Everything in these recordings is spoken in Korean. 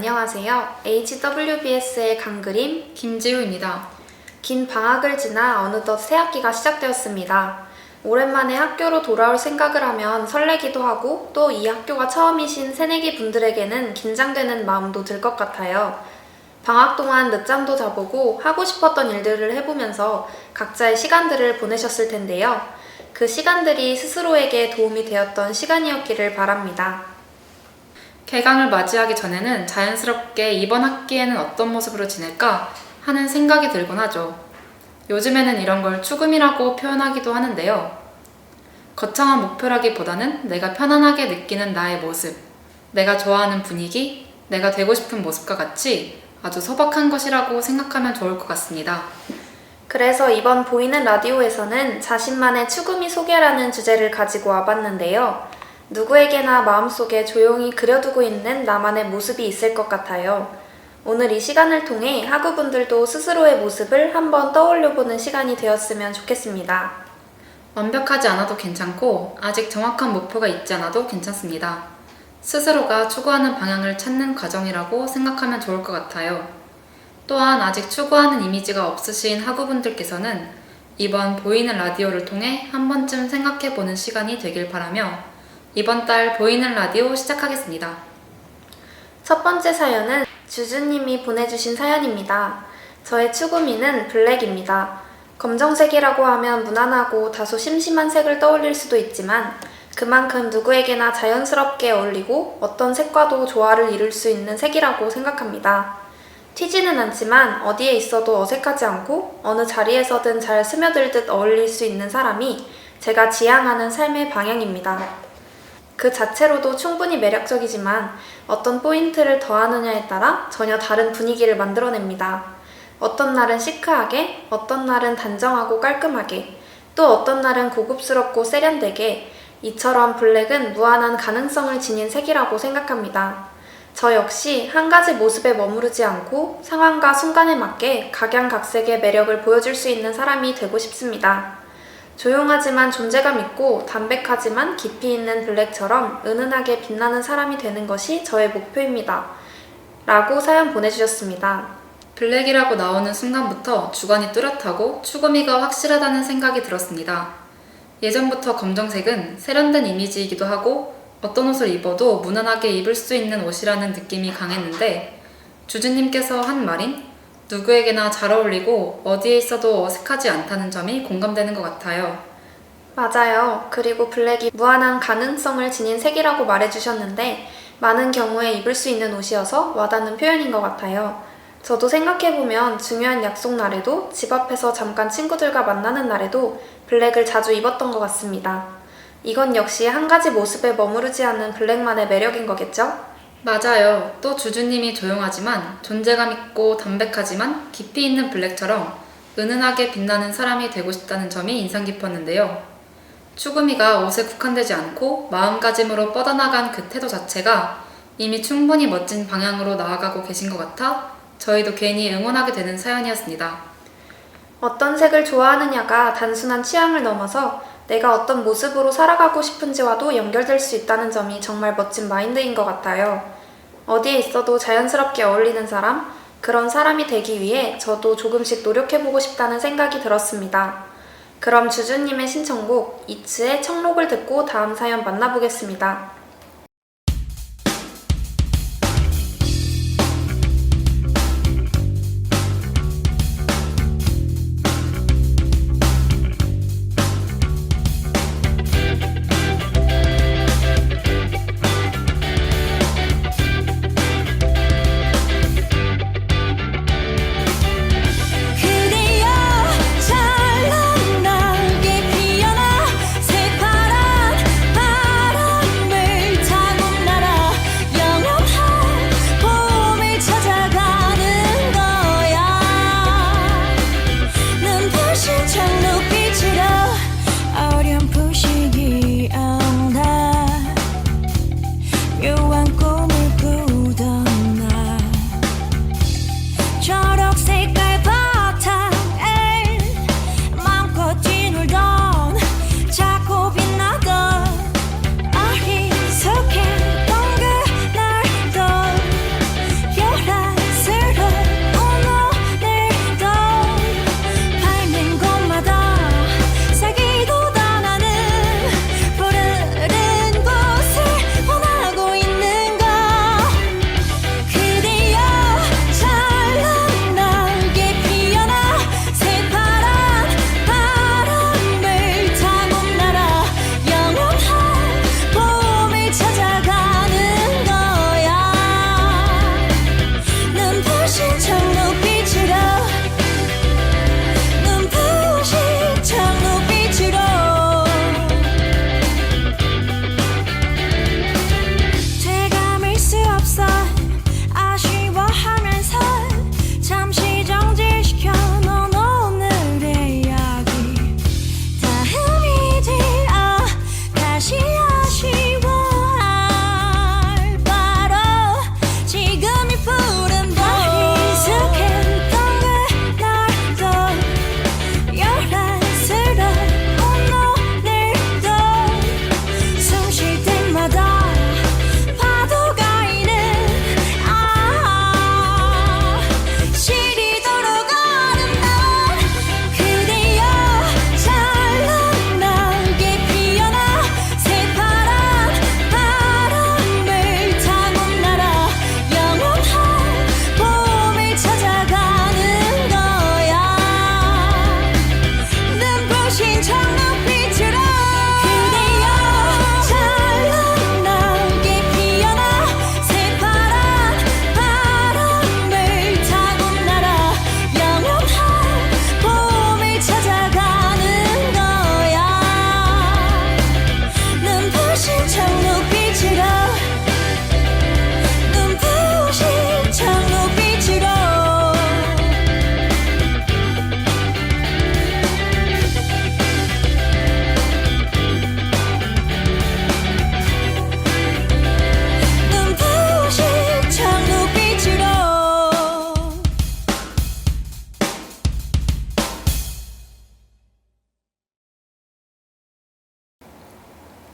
안녕하세요. HWBS의 강그림 김지우입니다. 긴 방학을 지나 어느덧 새학기가 시작되었습니다. 오랜만에 학교로 돌아올 생각을 하면 설레기도 하고 또 이 학교가 처음이신 새내기 분들에게는 긴장되는 마음도 들 것 같아요. 방학 동안 늦잠도 자보고 하고 싶었던 일들을 해보면서 각자의 시간들을 보내셨을 텐데요. 그 시간들이 스스로에게 도움이 되었던 시간이었기를 바랍니다. 개강을 맞이하기 전에는 자연스럽게 이번 학기에는 어떤 모습으로 지낼까 하는 생각이 들곤 하죠. 요즘에는 이런 걸 추금이라고 표현하기도 하는데요. 거창한 목표라기보다는 내가 편안하게 느끼는 나의 모습, 내가 좋아하는 분위기, 내가 되고 싶은 모습과 같이 아주 소박한 것이라고 생각하면 좋을 것 같습니다. 그래서 이번 보이는 라디오에서는 자신만의 추구미 소개라는 주제를 가지고 와봤는데요. 누구에게나 마음속에 조용히 그려두고 있는 나만의 모습이 있을 것 같아요. 오늘 이 시간을 통해 학우분들도 스스로의 모습을 한번 떠올려보는 시간이 되었으면 좋겠습니다. 완벽하지 않아도 괜찮고 아직 정확한 목표가 있지 않아도 괜찮습니다. 스스로가 추구하는 방향을 찾는 과정이라고 생각하면 좋을 것 같아요. 또한 아직 추구하는 이미지가 없으신 학우분들께서는 이번 보이는 라디오를 통해 한 번쯤 생각해보는 시간이 되길 바라며 이번 달 보이는 라디오 시작하겠습니다. 첫 번째 사연은 주주님이 보내주신 사연입니다. 저의 추구미는 블랙입니다. 검정색이라고 하면 무난하고 다소 심심한 색을 떠올릴 수도 있지만 그만큼 누구에게나 자연스럽게 어울리고 어떤 색과도 조화를 이룰 수 있는 색이라고 생각합니다. 튀지는 않지만 어디에 있어도 어색하지 않고 어느 자리에서든 잘 스며들듯 어울릴 수 있는 사람이 제가 지향하는 삶의 방향입니다. 그 자체로도 충분히 매력적이지만 어떤 포인트를 더하느냐에 따라 전혀 다른 분위기를 만들어냅니다. 어떤 날은 시크하게, 어떤 날은 단정하고 깔끔하게, 또 어떤 날은 고급스럽고 세련되게 이처럼 블랙은 무한한 가능성을 지닌 색이라고 생각합니다. 저 역시 한 가지 모습에 머무르지 않고 상황과 순간에 맞게 각양각색의 매력을 보여줄 수 있는 사람이 되고 싶습니다. 조용하지만 존재감 있고 담백하지만 깊이 있는 블랙처럼 은은하게 빛나는 사람이 되는 것이 저의 목표입니다. 라고 사연 보내주셨습니다. 블랙이라고 나오는 순간부터 주관이 뚜렷하고 추구미가 확실하다는 생각이 들었습니다. 예전부터 검정색은 세련된 이미지이기도 하고 어떤 옷을 입어도 무난하게 입을 수 있는 옷이라는 느낌이 강했는데 주주님께서 한 말인 누구에게나 잘 어울리고 어디에 있어도 어색하지 않다는 점이 공감되는 것 같아요. 맞아요. 그리고 블랙이 무한한 가능성을 지닌 색이라고 말해주셨는데 많은 경우에 입을 수 있는 옷이어서 와닿는 표현인 것 같아요. 저도 생각해보면 중요한 약속 날에도 집 앞에서 잠깐 친구들과 만나는 날에도 블랙을 자주 입었던 것 같습니다. 이건 역시 한 가지 모습에 머무르지 않는 블랙만의 매력인 거겠죠? 맞아요. 또 주주님이 조용하지만 존재감 있고 담백하지만 깊이 있는 블랙처럼 은은하게 빛나는 사람이 되고 싶다는 점이 인상 깊었는데요. 추구미가 옷에 국한되지 않고 마음가짐으로 뻗어나간 그 태도 자체가 이미 충분히 멋진 방향으로 나아가고 계신 것 같아 저희도 괜히 응원하게 되는 사연이었습니다. 어떤 색을 좋아하느냐가 단순한 취향을 넘어서 내가 어떤 모습으로 살아가고 싶은지와도 연결될 수 있다는 점이 정말 멋진 마인드인 것 같아요. 어디에 있어도 자연스럽게 어울리는 사람, 그런 사람이 되기 위해 저도 조금씩 노력해보고 싶다는 생각이 들었습니다. 그럼 주주님의 신청곡 이츠의 청록을 듣고 다음 사연 만나보겠습니다. 찬란 날개 피어나 새파란 바람을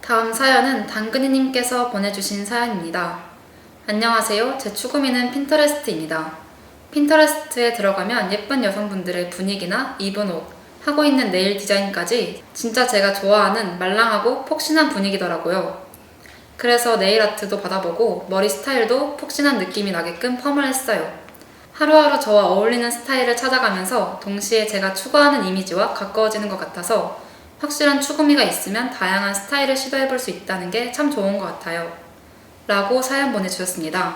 다음 사연은 당근이님께서 보내주신 사연입니다. 안녕하세요. 제 추구미는 핀터레스트입니다. 핀터레스트에 들어가면 예쁜 여성분들의 분위기나 입은 옷, 하고 있는 네일 디자인까지 진짜 제가 좋아하는 말랑하고 폭신한 분위기더라고요. 그래서 네일 아트도 받아보고 머리 스타일도 폭신한 느낌이 나게끔 펌을 했어요. 하루하루 저와 어울리는 스타일을 찾아가면서 동시에 제가 추구하는 이미지와 가까워지는 것 같아서 확실한 추구미가 있으면 다양한 스타일을 시도해볼 수 있다는 게 참 좋은 것 같아요. 라고 사연 보내주셨습니다.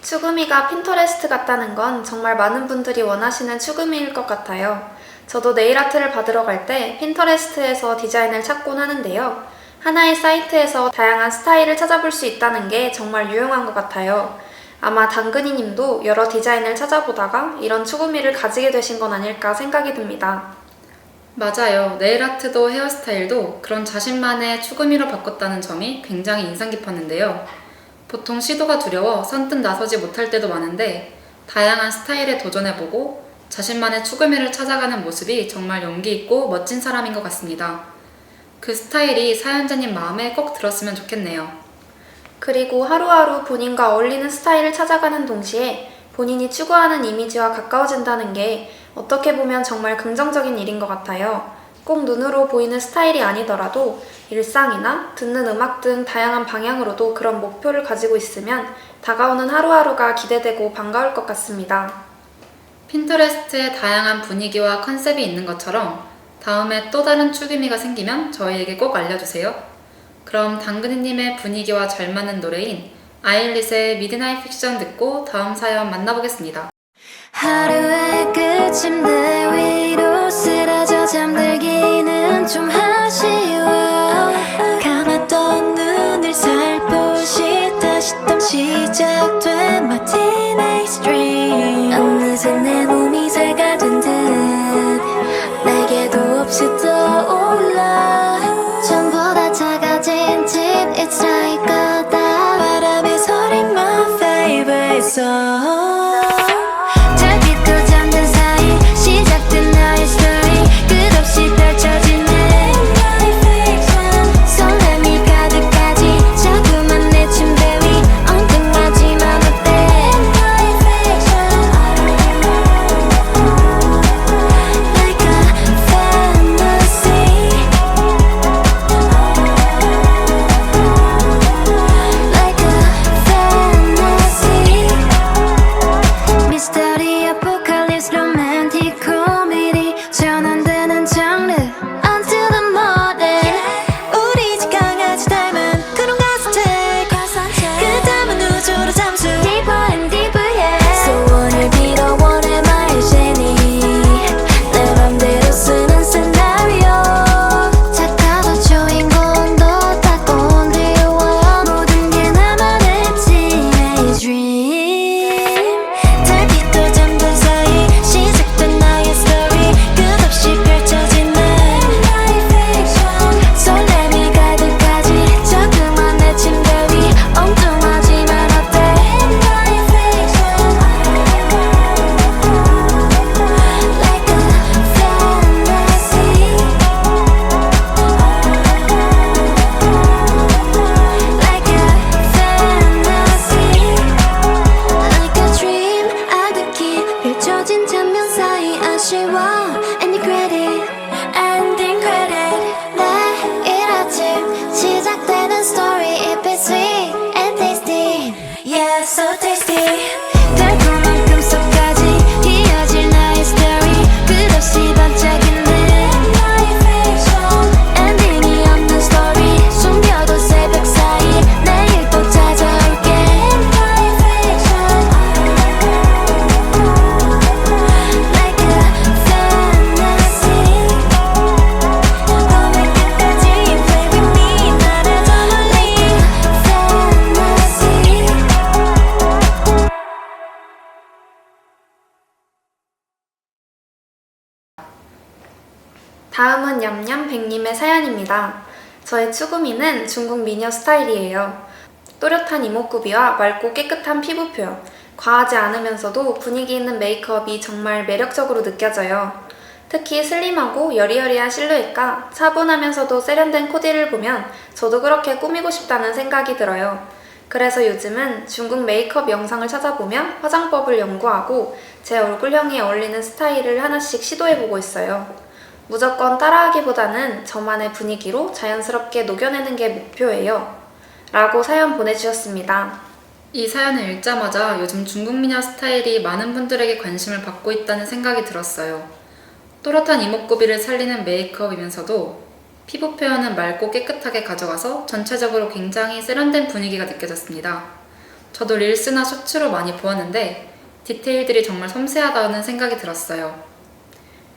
추구미가 핀터레스트 같다는 건 정말 많은 분들이 원하시는 추구미일 것 같아요. 저도 네일 아트를 받으러 갈 때 핀터레스트에서 디자인을 찾곤 하는데요. 하나의 사이트에서 다양한 스타일을 찾아볼 수 있다는 게 정말 유용한 것 같아요. 아마 당근이님도 여러 디자인을 찾아보다가 이런 추구미를 가지게 되신 건 아닐까 생각이 듭니다. 맞아요. 네일 아트도 헤어스타일도 그런 자신만의 추구미로 바꿨다는 점이 굉장히 인상 깊었는데요. 보통 시도가 두려워 선뜻 나서지 못할 때도 많은데 다양한 스타일에 도전해보고 자신만의 추구미를 찾아가는 모습이 정말 용기 있고 멋진 사람인 것 같습니다. 그 스타일이 사연자님 마음에 꼭 들었으면 좋겠네요. 그리고 하루하루 본인과 어울리는 스타일을 찾아가는 동시에 본인이 추구하는 이미지와 가까워진다는 게 어떻게 보면 정말 긍정적인 일인 것 같아요. 꼭 눈으로 보이는 스타일이 아니더라도 일상이나 듣는 음악 등 다양한 방향으로도 그런 목표를 가지고 있으면 다가오는 하루하루가 기대되고 반가울 것 같습니다. 핀터레스트에 다양한 분위기와 컨셉이 있는 것처럼 다음에 또 다른 추구미가 생기면 저희에게 꼭 알려주세요. 그럼 당근이님의 분위기와 잘 맞는 노래인 아일릿의 미드나잇 픽션 듣고 다음 사연 만나보겠습니다. 하루의 끝 침대 위로 쓰러져 잠들기는 좀 아쉬워. 감았던 눈을 살포시 다시 또 시작된 my teenage dream. 어느새 내 몸이 새가 된 듯 날개도 없이 떠올라. 전부 다 작아진 집 It's like a dog. 바람의 소리 my favorite song. 달빛도 잠든 사이 시작된 나의 스토리 끝없이 펼쳐지는 나의 fiction. 설렘이 가득하지 자꾸만 내 침대 위 엉뚱하지만 어때 나의 fiction. Like a fantasy. Like a fantasy. 미스터리 아포칼립스 로맨틱 코미디 전환되는 장르 Until the morning. 우리 집 강아지 닮은 그런 가스텍 그 닮은 우주로 잠수 Deeper and deeper yeah. 소원을 빌어 원해 말제니 내 맘대로 쓰는 시나리오. 착하던 주인공도 딱 온디워. 모든 게 나만의 teenage dream. 달빛도 잠든 사이 시작된 나의 스토리 끝없이 펼쳐지는 나의 fiction. 설렘이 가득하지 자꾸만 내 침대 위 엉뚱하지만 어때 나의 fiction. Like a fantasy. Like a fantasy. Like a dream 아득히 펼쳐진 장면 사이 아쉬워. Ending credit, ending credit. 내일 아침 시작되는 story If it's sweet and tasty, yeah so tasty. 달콤한 꿈속까지 이어질 나의 story 끝없이 반짝이는 나의 fiction. 엔딩이 없는 story 숨겨도 새벽 사이 내일 또 찾아올게 나의 fiction. Like a fantasy. 오늘 끝까지 play with me 나를 더 멀리. Fantasy. 다음은 냠냠 백님의 사연입니다. 저의 추구미는 중국 미녀 스타일이에요. 또렷한 이목구비와 맑고 깨끗한 피부 표현, 과하지 않으면서도 분위기 있는 메이크업이 정말 매력적으로 느껴져요. 특히 슬림하고 여리여리한 실루엣과 차분하면서도 세련된 코디를 보면 저도 그렇게 꾸미고 싶다는 생각이 들어요. 그래서 요즘은 중국 메이크업 영상을 찾아보며 화장법을 연구하고 제 얼굴형에 어울리는 스타일을 하나씩 시도해보고 있어요. 무조건 따라하기보다는 저만의 분위기로 자연스럽게 녹여내는 게 목표예요. 라고 사연 보내주셨습니다. 이 사연을 읽자마자 요즘 중국 미녀 스타일이 많은 분들에게 관심을 받고 있다는 생각이 들었어요. 또렷한 이목구비를 살리는 메이크업이면서도 피부 표현은 맑고 깨끗하게 가져가서 전체적으로 굉장히 세련된 분위기가 느껴졌습니다. 저도 릴스나 쇼츠로 많이 보았는데 디테일들이 정말 섬세하다는 생각이 들었어요.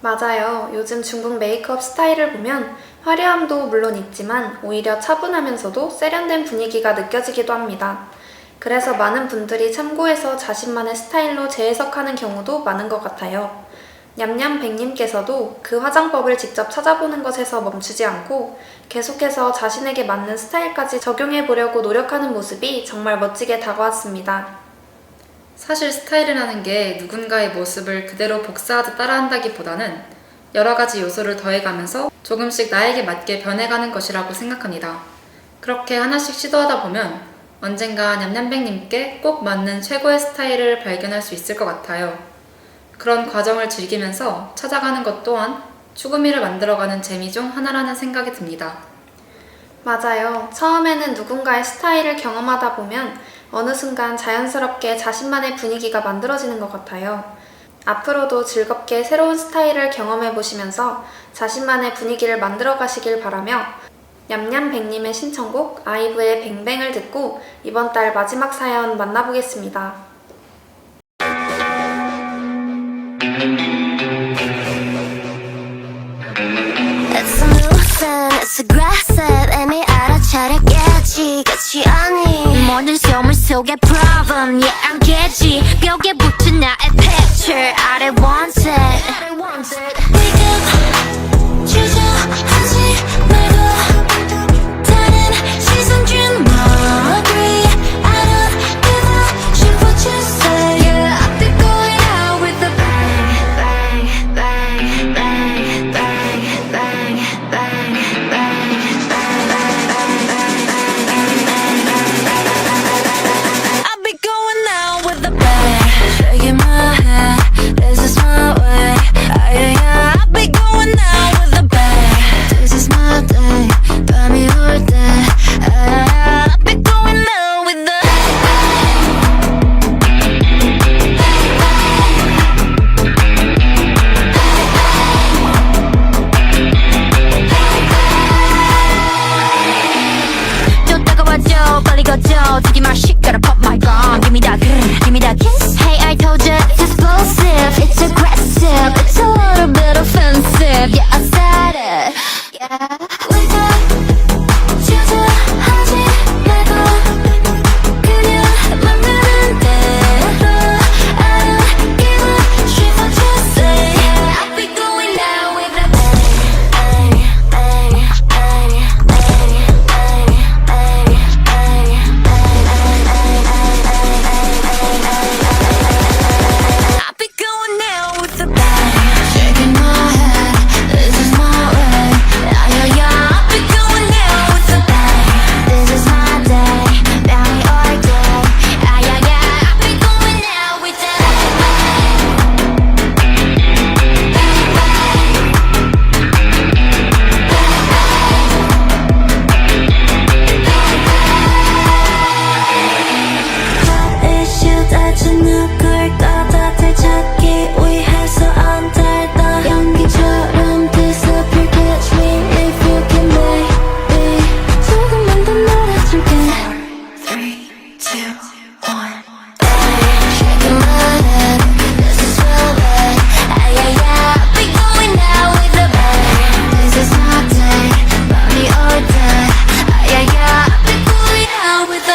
맞아요. 요즘 중국 메이크업 스타일을 보면 화려함도 물론 있지만 오히려 차분하면서도 세련된 분위기가 느껴지기도 합니다. 그래서 많은 분들이 참고해서 자신만의 스타일로 재해석하는 경우도 많은 것 같아요. 냠냠백님께서도 그 화장법을 직접 찾아보는 것에서 멈추지 않고 계속해서 자신에게 맞는 스타일까지 적용해보려고 노력하는 모습이 정말 멋지게 다가왔습니다. 사실 스타일이라는 게 누군가의 모습을 그대로 복사하듯 따라한다기보다는 여러 가지 요소를 더해가면서 조금씩 나에게 맞게 변해가는 것이라고 생각합니다. 그렇게 하나씩 시도하다 보면 언젠가 냠냠백님께 꼭 맞는 최고의 스타일을 발견할 수 있을 것 같아요. 그런 과정을 즐기면서 찾아가는 것 또한 추구미를 만들어가는 재미 중 하나라는 생각이 듭니다. 맞아요. 처음에는 누군가의 스타일을 경험하다 보면 어느 순간 자연스럽게 자신만의 분위기가 만들어지는 것 같아요. 앞으로도 즐겁게 새로운 스타일을 경험해 보시면서 자신만의 분위기를 만들어 가시길 바라며 냠냠백님의 신청곡 아이브의 뱅뱅을 듣고 이번 달 마지막 사연 만나보겠습니다. It's a nuisance, it's aggressive 이미 알아차렸겠지 끝이 아닌 모든 소문 속에 problem yeah I'm getty 벽에 붙은 나의 picture I don't want it Wake up 주저하지 말고 다른 시선 준 너 agree I don't give a shit what you say Yeah I'll be going out with a bang bang bang bang bang bang I'll be going out with a bang shaking my head this is my way yeah I'll be going out with a bang this is my day 밤이 올 때 I'll be going out with a 또 다가와줘 빨리 걷죠 되게 맛이 gotta pop my gum give me that kiss hey I told you it's explosive it's aggressive it's a little bit offensive yeah I said it yeah wake up 주저하지 말고 그냥 만나는 대로 I don't give a shit what you say yeah I'll be going out with a bang bang bang I'll be going out with a bang shaking my head this is my way yeah yeah I'll be going out with a bang this is my day 밤이 올 때 yeah yeah I'll be going out with a 이슈 대체 누굴까 다들 찾기 위해서 안 달다 연기처럼 disappear catch me if you can maybe 조금만 더 놀아줄게 4, 3, 2, 1 shaking my head this is my way yeah yeah I'll be going out with a bang this is my day 밤이 올 때 yeah yeah I'll be going out with a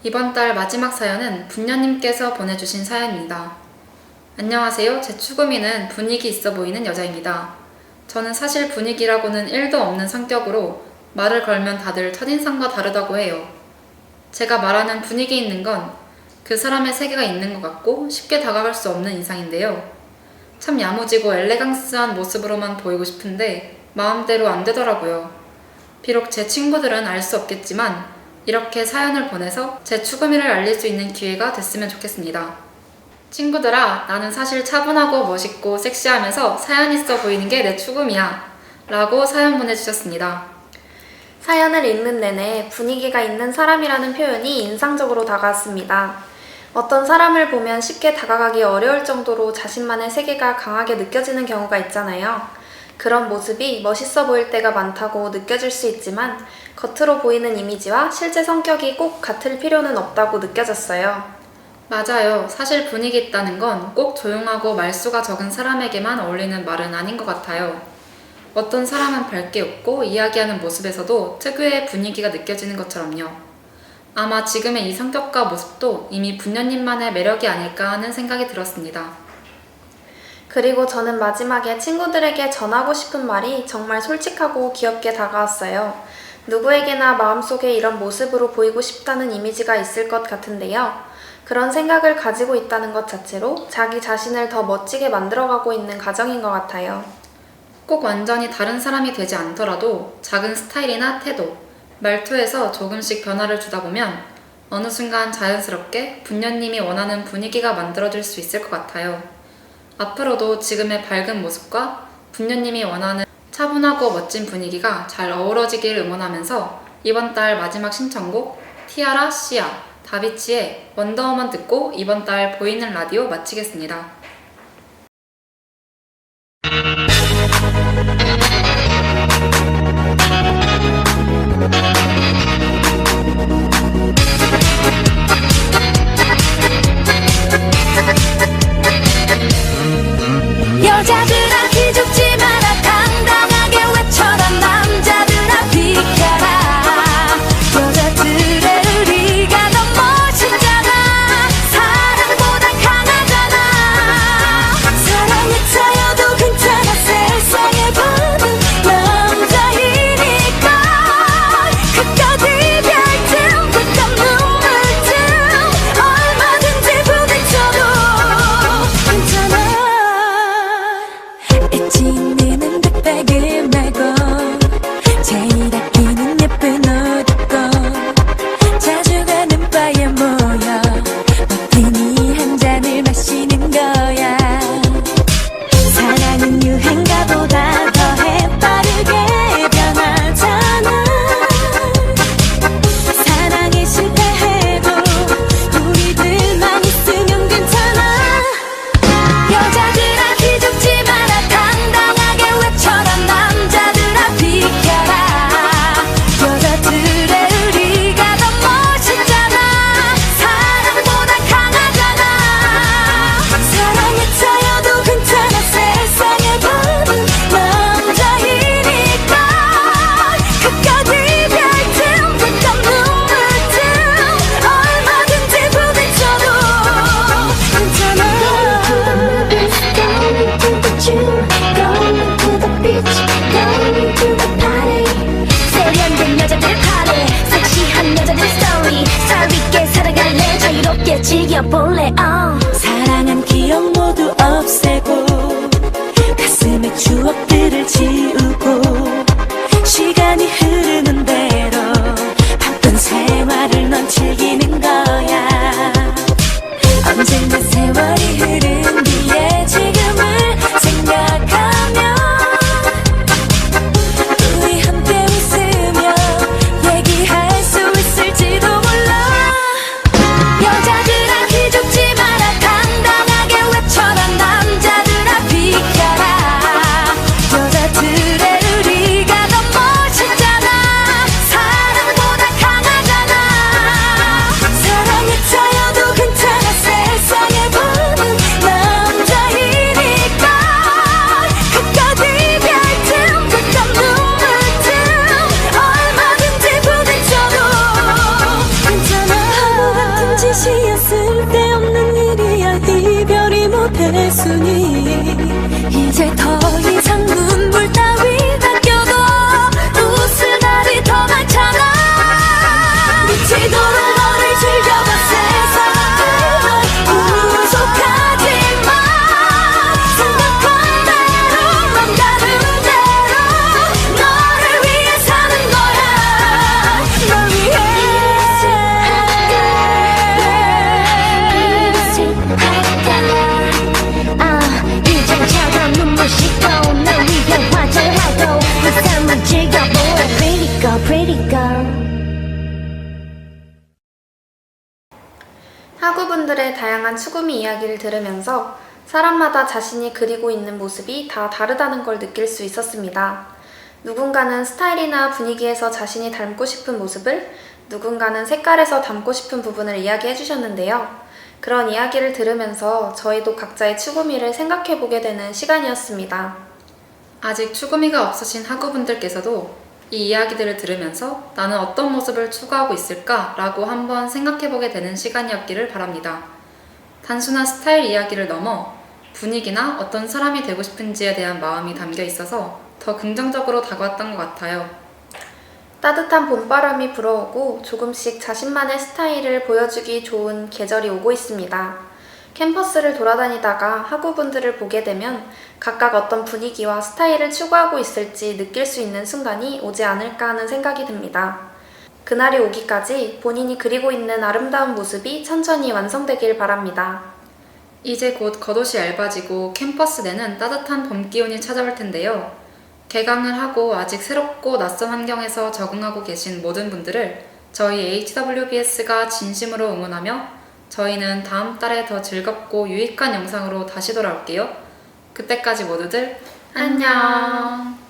이번 달 마지막 사연은 분녀님께서 보내주신 사연입니다. 안녕하세요. 제 추구미는 분위기 있어 보이는 여자입니다. 저는 사실 분위기라고는 1도 없는 성격으로 말을 걸면 다들 첫인상과 다르다고 해요. 제가 말하는 분위기 있는 건 그 사람의 세계가 있는 것 같고 쉽게 다가갈 수 없는 인상인데요. 참 야무지고 엘레강스한 모습으로만 보이고 싶은데 마음대로 안 되더라고요. 비록 제 친구들은 알 수 없겠지만 이렇게 사연을 보내서 제 추구미를 알릴 수 있는 기회가 됐으면 좋겠습니다. 친구들아, 나는 사실 차분하고 멋있고 섹시하면서 사연 있어 보이는 게 내 추구미야 라고 사연 보내주셨습니다. 사연을 읽는 내내 분위기가 있는 사람이라는 표현이 인상적으로 다가왔습니다. 어떤 사람을 보면 쉽게 다가가기 어려울 정도로 자신만의 세계가 강하게 느껴지는 경우가 있잖아요. 그런 모습이 멋있어 보일 때가 많다고 느껴질 수 있지만 겉으로 보이는 이미지와 실제 성격이 꼭 같을 필요는 없다고 느껴졌어요. 맞아요. 사실 분위기 있다는 건 꼭 조용하고 말수가 적은 사람에게만 어울리는 말은 아닌 것 같아요. 어떤 사람은 밝게 웃고 이야기하는 모습에서도 특유의 분위기가 느껴지는 것처럼요. 아마 지금의 이 성격과 모습도 이미 분녀님만의 매력이 아닐까 하는 생각이 들었습니다. 그리고 저는 마지막에 친구들에게 전하고 싶은 말이 정말 솔직하고 귀엽게 다가왔어요. 누구에게나 마음속에 이런 모습으로 보이고 싶다는 이미지가 있을 것 같은데요. 그런 생각을 가지고 있다는 것 자체로 자기 자신을 더 멋지게 만들어가고 있는 과정인 것 같아요. 꼭 완전히 다른 사람이 되지 않더라도 작은 스타일이나 태도, 말투에서 조금씩 변화를 주다 보면 어느 순간 자연스럽게 분녀님이 원하는 분위기가 만들어질 수 있을 것 같아요. 앞으로도 지금의 밝은 모습과 분녀님이 원하는 차분하고 멋진 분위기가 잘 어우러지길 응원하면서 이번 달 마지막 신청곡 티아라 시아 다비치의 원더우먼 듣고 이번 달 보이는 라디오 마치겠습니다. 여자들아 기죽지 마라 당당하게 외쳐라 남자들아 비켜라 여자들의 우리가 더 멋있잖아 사랑보다 강하잖아 사랑에 차여도 괜찮아 세상의 밤은 남자이니까 끝까지 별틈 끝없는 눈물쯤 얼마든지 부딪혀도 괜찮아 애지는 듯백을 말고 제일 아끼는 예쁜 옷 입고 자주 가는 바에 모여 마티니 한 잔을 마시는 거야 사랑은 유행가보다 더해 빠르게 변하잖아 사랑에 실패해도 우리들만 있으면 괜찮아 여자들아 기죽지 마라 당당하게 외쳐라 남자들아 비켜라 여자들의 우리가 더 멋있잖아 사랑보다 강하잖아 사랑에 차여도 괜찮아 세상의 밤은 남자이니까 끝까지 별틈 끝없는 눈물쯤 얼마든지 부딪혀도 괜찮아 Going to the gym, going to the beach, going to the party. 세련된 여자들 파ty, 섹시한 여자들 스토리. 살 있게 살아갈래, 자유롭게 즐겨볼래. 사랑한 기억 모두 없애고 가슴에 추억들을 지우고 시간이 흐르는 대로 바쁜 생활을 넌 즐기는 거야. 언젠가 세월이 흐른 뒤에 지금을 생각하면 우리 함께 웃으며 얘기할 수 있을지도 몰라 여자들아 기죽지 마라 당당하게 외쳐라 남자들아 비켜라 여자들의 우리가 더 멋있잖아 단순히 이제 더 이상 눈물 따위 닦여도 웃을 날이 더 많잖아. 미치도록 너를 즐겨봐 세상을 우속하지마. 생각한 대로 맘 가는 대로 너를 위해 사는 거야. 널 위해. 이젠 차가운 눈물 씻고 널 위해 화장하고 그 삶을 즐겨보아 Pretty girl, pretty girl. 학우분들의 다양한 추구미 이야기를 들으면서 사람마다 자신이 그리고 있는 모습이 다 다르다는 걸 느낄 수 있었습니다. 누군가는 스타일이나 분위기에서 자신이 닮고 싶은 모습을, 누군가는 색깔에서 닮고 싶은 부분을 이야기해 주셨는데요. 그런 이야기를 들으면서 저희도 각자의 추구미를 생각해보게 되는 시간이었습니다. 아직 추구미가 없으신 학우분들께서도 이 이야기들을 들으면서 나는 어떤 모습을 추구하고 있을까? 라고 한번 생각해보게 되는 시간이었기를 바랍니다. 단순한 스타일 이야기를 넘어 분위기나 어떤 사람이 되고 싶은지에 대한 마음이 담겨 있어서 더 긍정적으로 다가왔던 것 같아요. 따뜻한 봄바람이 불어오고 조금씩 자신만의 스타일을 보여주기 좋은 계절이 오고 있습니다. 캠퍼스를 돌아다니다가 학우분들을 보게 되면 각각 어떤 분위기와 스타일을 추구하고 있을지 느낄 수 있는 순간이 오지 않을까 하는 생각이 듭니다. 그날이 오기까지 본인이 그리고 있는 아름다운 모습이 천천히 완성되길 바랍니다. 이제 곧 겉옷이 얇아지고 캠퍼스 내는 따뜻한 봄 기온이 찾아올 텐데요. 개강을 하고 아직 새롭고 낯선 환경에서 적응하고 계신 모든 분들을 저희 HWBS가 진심으로 응원하며 저희는 다음 달에 더 즐겁고 유익한 영상으로 다시 돌아올게요. 그때까지 모두들 안녕!